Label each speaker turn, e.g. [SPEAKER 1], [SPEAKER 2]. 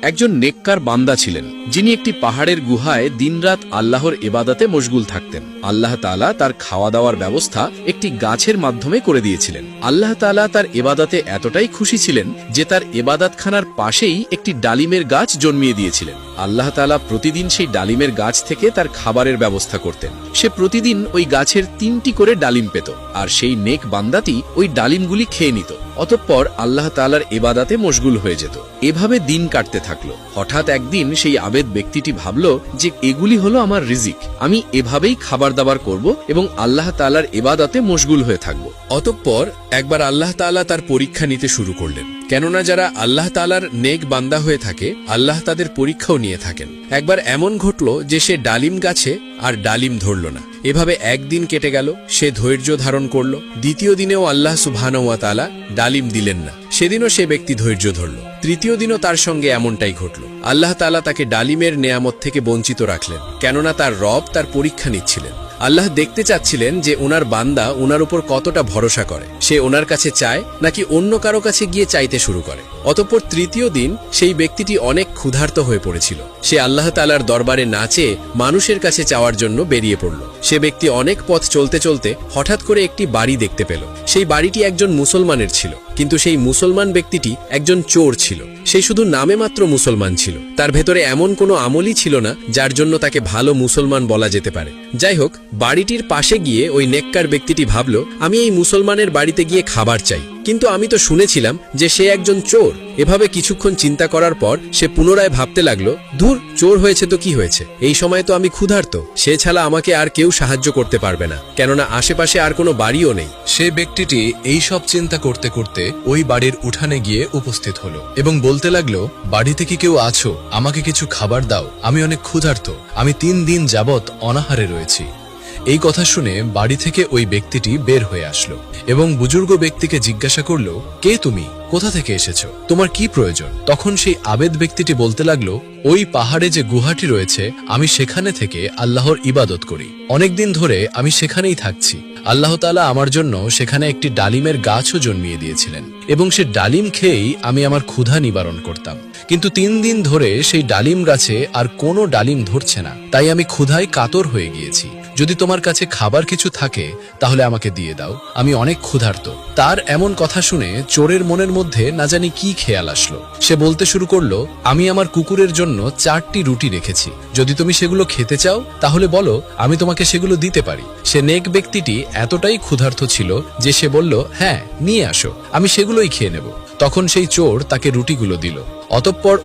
[SPEAKER 1] একজন নেককার বান্দা ছিলেন, যিনি একটি পাহাড়ের গুহায় দিনরাত আল্লাহর ইবাদতে মশগুল থাকতেন। আল্লাহ তাআলা তার খাওয়া দাওয়ার ব্যবস্থা একটি গাছের মাধ্যমে করে দিয়েছিলেন। আল্লাহ তাআলা তার ইবাদতে এতটাই খুশি ছিলেন যে তার ইবাদতখানার পাশেই একটি ডালিমের গাছ জন্মিয়ে দিয়েছিলেন। আল্লাহ তাআলা প্রতিদিন সেই ডালিমের গাছ থেকে তার খাবারের ব্যবস্থা করতেন। সে প্রতিদিন ওই গাছের 3টি করে ডালিম পেত, আর সেই নেক বান্দাটি ওই ডালিমগুলি খেয়ে নিত। অতঃপর আল্লাহ তাআলার ইবাদতে মশগুল হয়ে যেত। এভাবে দিন কাটতে থাকলো। হঠাৎ একদিন সেই আবেদ ব্যক্তিটি ভাবল যে এগুলি হলো আমার রিজিক, আমি এভাবেই খাবার দাবার করব এবং আল্লাহ তাআলার ইবাদতে মশগুল হয়ে থাকব। অতঃপর একবার আল্লাহ তাআলা তার পরীক্ষা নিতে শুরু করলেন, কেননা যারা আল্লাহ তাআলার নেক বান্দা হয়ে থাকে আল্লাহ তাদের পরীক্ষাও নিয়ে থাকেন। একবার এমন ঘটল যে সে ডালিম গাছে আর ডালিম ধরল না। এভাবে একদিন কেটে গেল, সে ধৈর্য ধারণ করল। দ্বিতীয় দিনেও আল্লাহ সুবহানাহু ওয়া তাআলা ডালিম দিলেন না, সেদিনও সে ব্যক্তি ধৈর্য ধরল। তৃতীয় দিনও তার সঙ্গে এমনটাই ঘটল। আল্লাহ তাআলা তাকে ডালিমের নেয়ামত থেকে বঞ্চিত রাখলেন, কেননা তার রব তার পরীক্ষা নিচ্ছিলেন। আল্লাহ দেখতে চাচ্ছিলেন যে ওনার বান্দা ওনার উপর কতটা ভরসা করে, সে ওনার কাছে চায় নাকি অন্য কারো কাছে গিয়ে চাইতে শুরু করে। অতঃপর তৃতীয় দিন সেই ব্যক্তিটি অনেক ক্ষুধার্ত হয়ে পড়েছিল। সে আল্লাহ তাআলার দরবারে না চেয়ে মানুষের কাছে চাওয়ার জন্য বেরিয়ে পড়ল। সে ব্যক্তি অনেক পথ চলতে চলতে হঠাৎ করে একটি বাড়ি দেখতে পেল। সেই বাড়িটি একজন মুসলমানের ছিল, কিন্তু সেই মুসলমান ব্যক্তিটি একজন চোর ছিল। সে শুধু নামে মাত্র মুসলমান ছিল, তার ভেতরে এমন কোনো আমলই ছিল না যার জন্য তাকে ভালো মুসলমান বলা যেতে পারে। যাই হোক, বাড়িটির পাশে গিয়ে ওই নেককার ব্যক্তিটি ভাবল, আমি এই মুসলমানের বাড়িতে গিয়ে খাবার চাই, কিন্তু আমি তো শুনেছিলাম যে সে একজন চোর। এভাবে কিছুক্ষণ চিন্তা করার পর সে পুনরায় ভাবতে লাগলো, ধুর, চোর হয়েছে তো কি হয়েছে, এই সময় তো আমি ক্ষুধার্ত, সে ছাড়া আমাকে আর কেউ সাহায্য করতে পারবে না, কেননা আশেপাশে আর কোনো বাড়িও নেই।
[SPEAKER 2] সে ব্যক্তিটি এই সব চিন্তা করতে করতে ওই বাড়ির উঠানে গিয়ে উপস্থিত হলো এবং বলতে লাগলো, বাড়িতে কি কেউ আছো? আমাকে কিছু খাবার দাও, আমি অনেক ক্ষুধার্ত, আমি 3 দিন যাবৎ অনাহারে রয়েছি। এই কথা শুনে বাড়ি থেকে ওই ব্যক্তিটি বের হয়ে আসলো এবং বুজুর্গ ব্যক্তিকে জিজ্ঞাসা করলো, কে তুমি? কোথা থেকে এসেছো? তোমার কি প্রয়োজন? তখন সেই আবেদ ব্যক্তিটি বলতে লাগলো, ওই পাহাড়ে যে গুহাটি রয়েছে আমি সেখানে থেকে আল্লাহর ইবাদত করি, অনেকদিন ধরে আমি সেখানেই থাকছি। আল্লাহ তাআলা আমার জন্য সেখানে একটি ডালিমের গাছও জন্মিয়ে দিয়েছিলেন এবং সে ডালিম খেয়েই আমি আমার ক্ষুধা নিবারণ করতাম। কিন্তু 3 দিন ধরে সেই ডালিম গাছে আর কোনো ডালিম ধরছে না, তাই আমি ক্ষুধায় কাতর হয়ে গিয়েছি। যদি তোমার কাছে খাবার কিছু থাকে তাহলে আমাকে দিয়ে দাও, আমি অনেক ক্ষুধার্ত। তার এমন কথা শুনে চোরের মনের মধ্যে না জানি কি খেয়াল আসলো। সে বলতে শুরু করলো, আমি আমার কুকুরের জন্য 4টি রুটি রেখেছি, যদি তুমি সেগুলো খেতে চাও তাহলে বলো, আমি তোমাকে সেগুলো দিতে পারি। সে নেক ব্যক্তিটি এতটাই ক্ষুধার্ত ছিল যে সে বলল, হ্যাঁ, নিয়ে আসো, আমি সেগুলোই খেয়ে নেব। তখন সেই চোর তাকে রুটিগুলো দিল। অতঃপর